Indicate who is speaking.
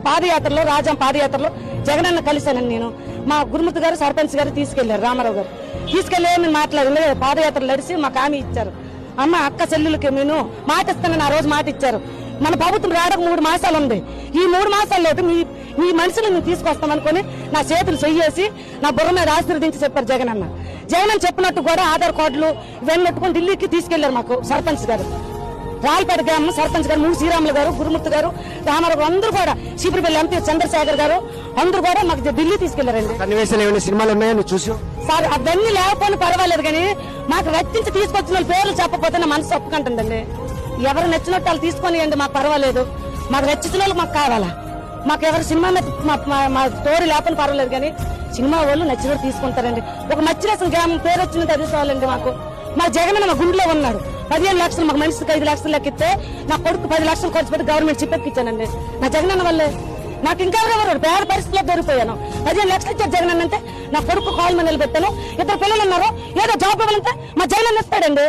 Speaker 1: పాదయాత్రలో రాజాం పాదయాత్రలో జగనన్న కలిశానని నేను మా గురుమూర్తి గారు సర్పంచ్ గారు తీసుకెళ్లారు, రామారావు గారు తీసుకెళ్లి మేము మాట్లాడలే. పాదయాత్ర నడిచి మాకు హామీ ఇచ్చారు. అమ్మ అక్క చెల్లెలకి నేను మాట ఇస్తానని ఆ రోజు మాట ఇచ్చారు. మన ప్రభుత్వం రావడానికి 3 మాసాలు ఉంది. ఈ 3 మాసాల్లోకి మీ మనుషులను తీసుకొస్తాం అనుకుని నా చేతులు చెయ్యేసి నా బుర్ర మీద ఆశీర్వదించి చెప్పారు జగనన్న. జగనన్న చెప్పినట్టు కూడా ఆధార్ కార్డులు ఇవన్నీ పెట్టుకుని ఢిల్లీకి తీసుకెళ్లారు మాకు సర్పంచ్ గారు. రాయలపేట గ్రామం సర్పంచ్ గారు మూడు శ్రీరాములు గారు, గురుమూర్తి గారు, రామారావు అందరూ కూడా, చీపురుపల్లి ఎంపీ చంద్రశేఖర్ గారు అందరూ కూడా మాకు ఢిల్లీ తీసుకెళ్లారండి.
Speaker 2: సన్నివేశాలు ఏమైనా సినిమాలు ఉన్నాయని చూసి
Speaker 1: సార్ అవన్నీ లేకపోయినా పర్వాలేదు, కానీ మాకు రచించి తీసుకొచ్చిన వాళ్ళ పేర్లు చెప్పకపోతే నా మనసు ఒప్పుకుంటుందండి. ఎవరు నచ్చినట్టు వాళ్ళు తీసుకొనియండి, మాకు పర్వాలేదు. మాకు రచించిన వాళ్ళు మాకు కావాలా. మాకు ఎవరు సినిమా మా స్టోరీ లేకపోయినా పర్వాలేదు, కానీ సినిమా వాళ్ళు నచ్చినట్టు తీసుకుంటారండి. ఒక మచ్చిరేసిన గ్రామం పేరు వచ్చినట్టు అది చాలండి మాకు. మా జగన్ మా గుండెలో ఉన్నాడు. 15 లక్షలు మాకు మనిషికి 5 లక్షలు లెక్కిస్తే నా కొడుకు 10 లక్షలు ఖర్చు పెట్టి గవర్నమెంట్ చిప్పెక్కిచ్చానండి. నా జగనన్న వల్లే నాకు ఇంకా ఎవరెవరు పేద పరిస్థితిలో దొరికిపోయాను. 15 లక్షలు ఇచ్చారు జగనన్న అంటే నా కొడుకు కాల్ మీద నిలబెట్టాను. 2 పిల్లలు ఉన్నారు, ఏదో జాబ్ ఇవ్వాలంటే మా జగనన్న ఇస్తాడండి.